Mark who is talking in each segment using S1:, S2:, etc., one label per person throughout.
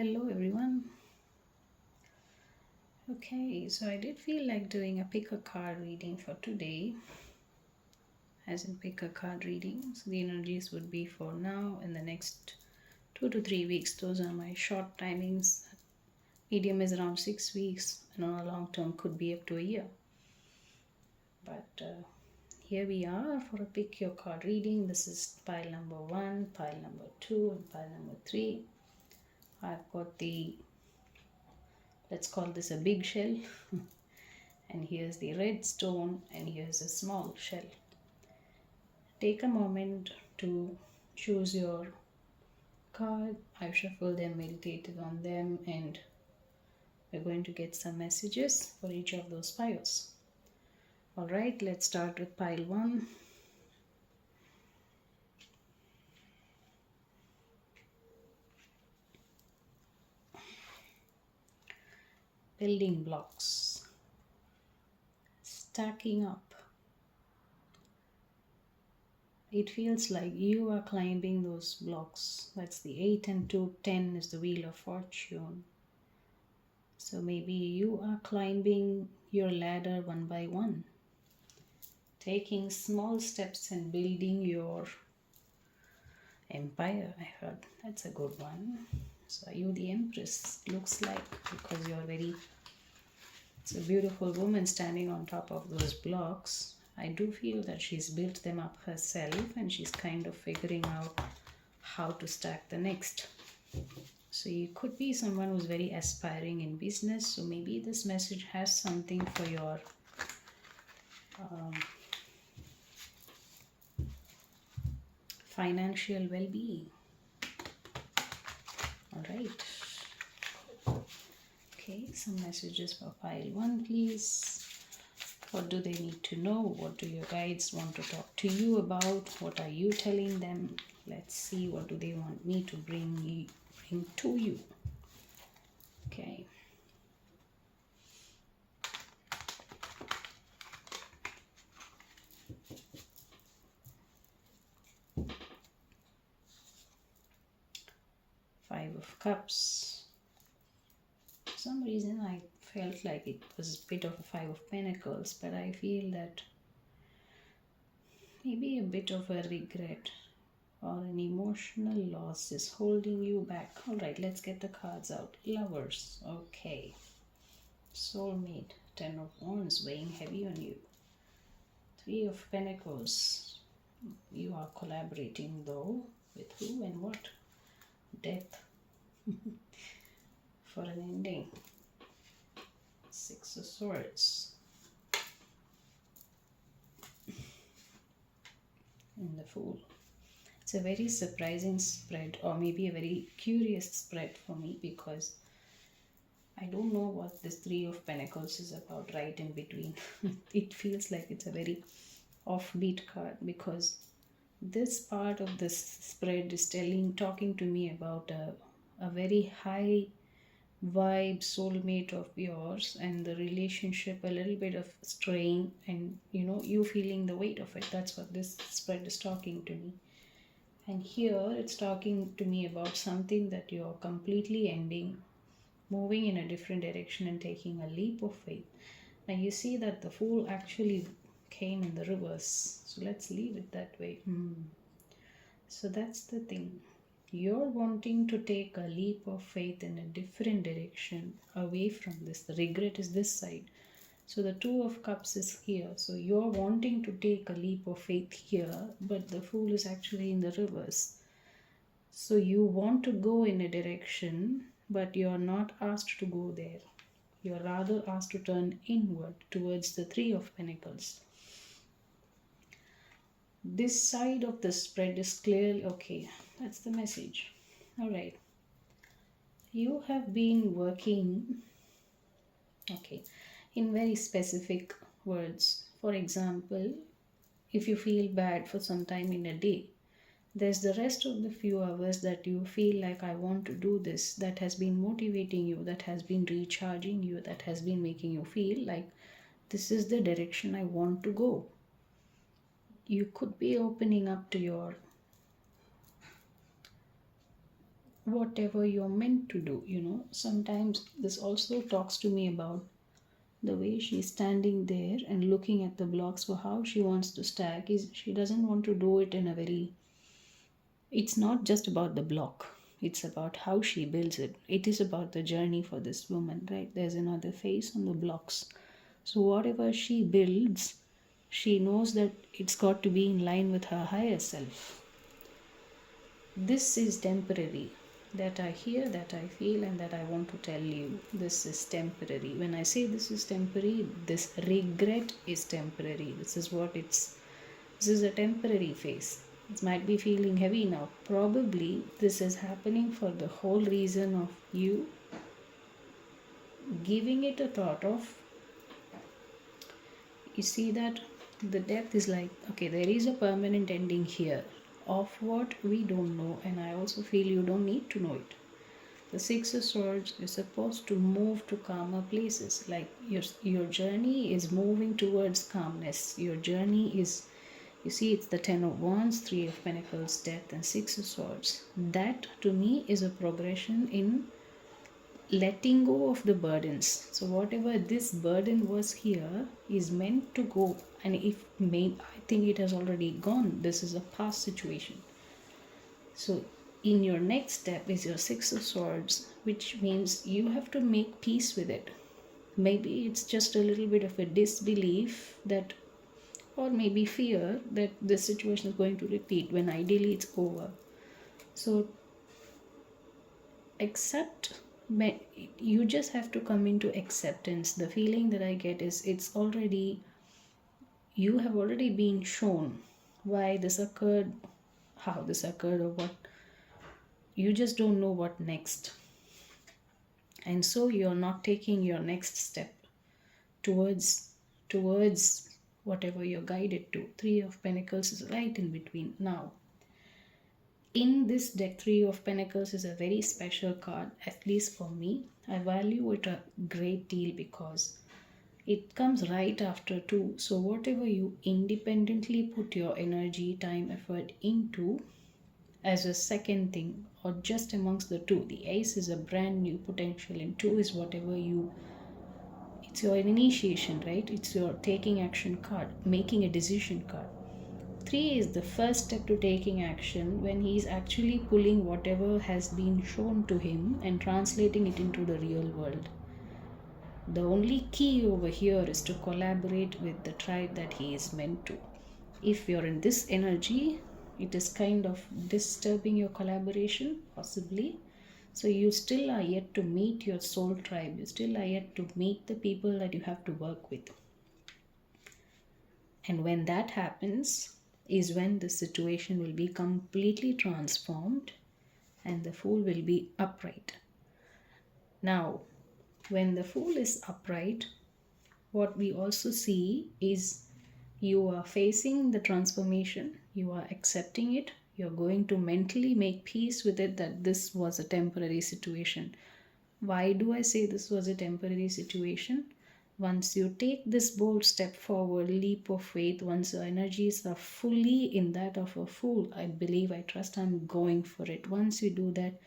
S1: Hello everyone. Okay, so I did feel like doing a pick a card reading for today, as in pick a card reading. So the energies would be for now and the next 2 to 3 weeks. Those are my short timings. Medium is around 6 weeks, and on a long term could be up to a year. But here we are for a pick your card reading. This is pile number 1, pile number 2, and pile number 3. I've got the, let's call this a big shell. And here's the red stone, and here's a small shell. Take a moment to choose your card. I've shuffled them, meditated on them, and we're going to get some messages for each of those piles. Alright, let's start with pile 1. Building blocks. Stacking up. It feels like you are climbing those blocks. That's the 8 and 2. 10 is the wheel of fortune. So maybe you are climbing your ladder one by one, taking small steps and building your empire. I heard that's a good one. So are you the Empress? Looks like, because it's a beautiful woman standing on top of those blocks. I do feel that she's built them up herself and she's kind of figuring out how to stack the next. So you could be someone who's very aspiring in business. So maybe this message has something for your financial well-being. All right. Okay, some messages for pile 1, please. What do they need to know? What do your guides want to talk to you about? What are you telling them? Let's see, what do they want me to bring to you? Okay. Five of Cups. For some reason I felt like it was a bit of a Five of Pentacles, but I feel that maybe a bit of a regret or an emotional loss is holding you back. All right, let's get the cards out. Lovers. Okay. Soulmate. 10 of Wands weighing heavy on you. 3 of Pentacles. You are collaborating though. With who and what? Death. For an ending. 6 of Swords. And the Fool. It's a very surprising spread, or maybe a very curious spread for me, because I don't know what this 3 of Pentacles is about right in between. It feels like it's a very offbeat card, because this part of this spread is talking to me about a very high vibe soulmate of yours, and the relationship a little bit of strain, and you feeling the weight of it. That's what this spread is talking to me. And here it's talking to me about something that you're completely ending, moving in a different direction and taking a leap of faith. Now you see that the Fool actually came in the reverse, so let's leave it that way. So that's the thing. You're wanting to take a leap of faith in a different direction away from this. The regret is this side. So the 2 of Cups is here. So you're wanting to take a leap of faith here, but the Fool is actually in the reverse. So you want to go in a direction, but you're not asked to go there. You're rather asked to turn inward towards the 3 of Pentacles. This side of the spread is clearly okay. That's the message. All right. You have been working, okay, in very specific words. For example, if you feel bad for some time in a day, there's the rest of the few hours that you feel like, I want to do this, that has been motivating you, that has been recharging you, that has been making you feel like this is the direction I want to go. You could be opening up to your whatever you're meant to do. Sometimes this also talks to me about the way she's standing there and looking at the blocks for how she wants to stack. Is she doesn't want to do it in a very, it's not just about the block, it's about how she builds it. It is about the journey for this woman, right? There's another face on the blocks. So whatever she builds, she knows that it's got to be in line with her higher self. This is temporary. That I hear, that I feel, and that I want to tell you. This is temporary. When I say this is temporary, this regret is temporary. This is what it's. This is a temporary phase. It might be feeling heavy now. Probably this is happening for the whole reason of you giving it a thought of. You see that the depth is like, okay, there is a permanent ending here. Of what we don't know, and I also feel you don't need to know it. The Six of Swords is supposed to move to calmer places. Like your journey is moving towards calmness. Your journey is, you see, it's the Ten of Wands, Three of Pentacles, Death, and Six of Swords. That to me is a progression in letting go of the burdens. So whatever this burden was here is meant to go, and I think it has already gone. This is a past situation. So in your next step is your Six of Swords, which means you have to make peace with it. Maybe it's just a little bit of a disbelief that, or maybe fear that this situation is going to repeat when ideally it's over. So accept. You just have to come into acceptance. The feeling that I get is you have already been shown why this occurred, how this occurred, or what. You just don't know what next. And so you're not taking your next step towards whatever you're guided to. Three of Pentacles is right in between. Now, in this deck, Three of Pentacles is a very special card, at least for me. I value it a great deal because it comes right after two. So whatever you independently put your energy, time, effort into as a second thing, or just amongst the two, the Ace is a brand new potential, and two is whatever it's your initiation, right? It's your taking action card, making a decision card. 3 is the first step to taking action, when he is actually pulling whatever has been shown to him and translating it into the real world. The only key over here is to collaborate with the tribe that he is meant to. If you're in this energy, it is kind of disturbing your collaboration, possibly. So you still are yet to meet your soul tribe. You still are yet to meet the people that you have to work with. And when that happens, is when the situation will be completely transformed and the Fool will be upright. Now, when the Fool is upright, what we also see is you are facing the transformation, you are accepting it, you're going to mentally make peace with it that this was a temporary situation. Why do I say this was a temporary situation? Once you take this bold step forward, leap of faith, once your energies are fully in that of a Fool, I believe, I trust, I'm going for it. Once you do that,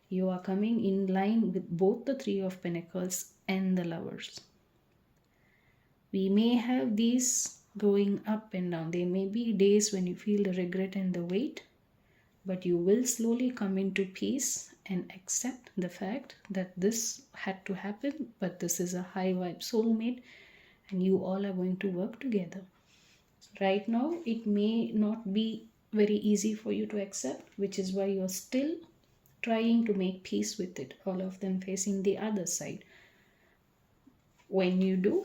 S1: you are coming in line with both the Three of Pentacles and the Lovers. We may have these going up and down. There may be days when you feel the regret and the weight, but you will slowly come into peace and accept the fact that this had to happen, but this is a high vibe soulmate and you all are going to work together. Right now, it may not be very easy for you to accept, which is why you're still trying to make peace with it, all of them facing the other side. When you do,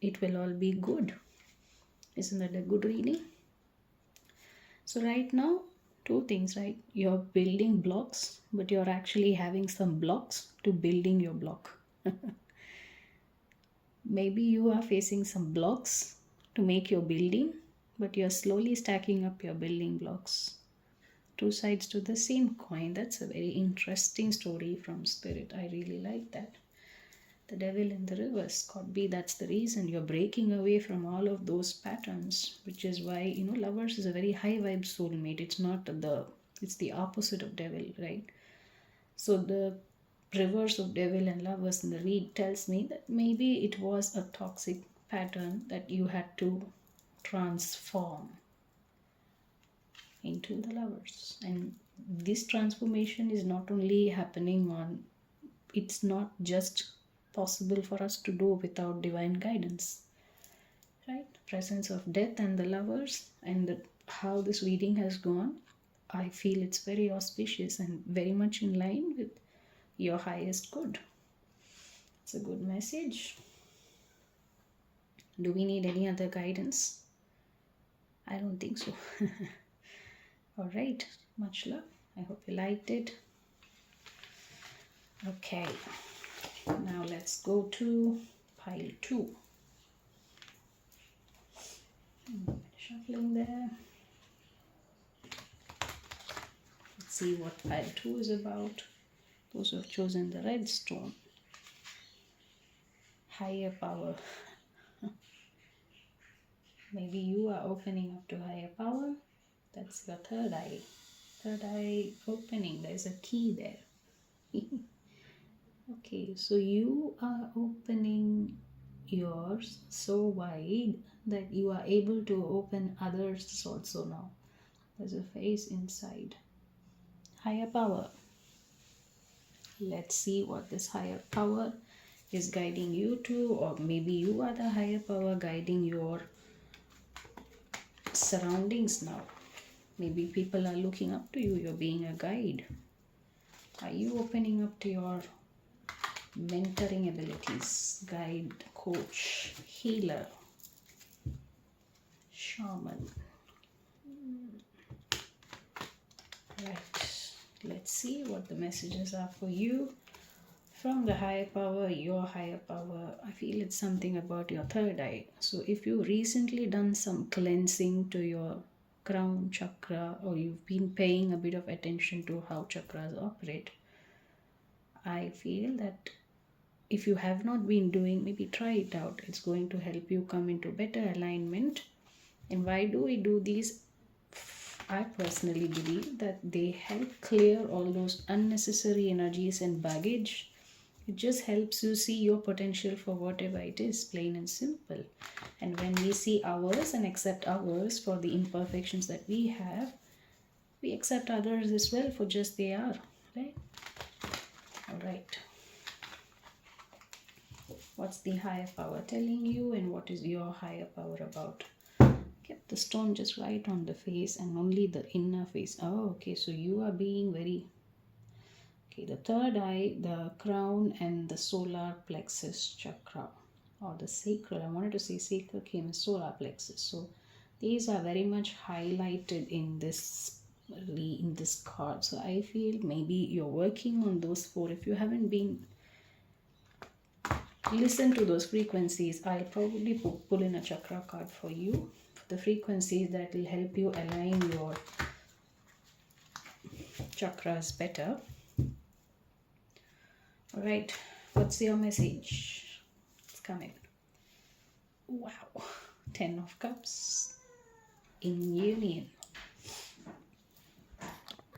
S1: it will all be good. Isn't that a good reading? So right now, two things, right? You're building blocks, but you're actually having some blocks to building your block. Maybe you are facing some blocks to make your building, but you're slowly stacking up your building blocks. Two sides to the same coin. That's a very interesting story from Spirit. I really like that. The Devil in the reverse. Could be that's the reason you're breaking away from all of those patterns, which is why, Lovers is a very high vibe soulmate. It's not the It's the opposite of devil, right? So the reverse of devil and lovers in the read tells me that maybe it was a toxic pattern that you had to transform into the lovers. And this transformation is not only happening on, it's not just possible for us to do without divine guidance, right? Presence of death and the lovers, and how this reading has gone, I feel it's very auspicious and very much in line with your highest good. It's a good message. Do we need any other guidance? I don't think so. All right, much love. I hope you liked it. Okay, now let's go to pile 2. Shuffling there. Let's see what pile 2 is about. Those who have chosen the red stone. Higher power. Maybe you are opening up to higher power. That's your third eye. Third eye opening. There's a key there. Okay, so you are opening yours so wide that you are able to open others also now. There's a face inside. Higher power. Let's see what this higher power is guiding you to, or maybe you are the higher power guiding your surroundings now. Maybe people are looking up to you, you're being a guide. Are you opening up to your mentoring abilities? Guide, coach, healer, shaman. Right, let's see what the messages are for you from the higher power, your higher power. I feel it's something about your third eye. So if you recently done some cleansing to your crown chakra, or you've been paying a bit of attention to how chakras operate, I feel that if you have not been doing, maybe try it out. It's going to help you come into better alignment. And why do we do these? I personally believe that they help clear all those unnecessary energies and baggage. It just helps you see your potential for whatever it is, plain and simple. And when we see ours and accept ours for the imperfections that we have, we accept others as well for just they are, right? All right. What's the higher power telling you, and what is your higher power about? Kept the stone just right on the face and only the inner face. Oh, okay, so you are being very... Okay, the third eye, the crown, and the solar plexus chakra, or the sacral. I wanted to say sacral, came as solar plexus. So these are very much highlighted in this card. So I feel maybe you're working on those 4. If you haven't been... listen to those frequencies. I'll probably pull in a chakra card for you, for the frequencies that will help you align your chakras better. All right, what's your message? It's coming. Wow, 10 of Cups in union.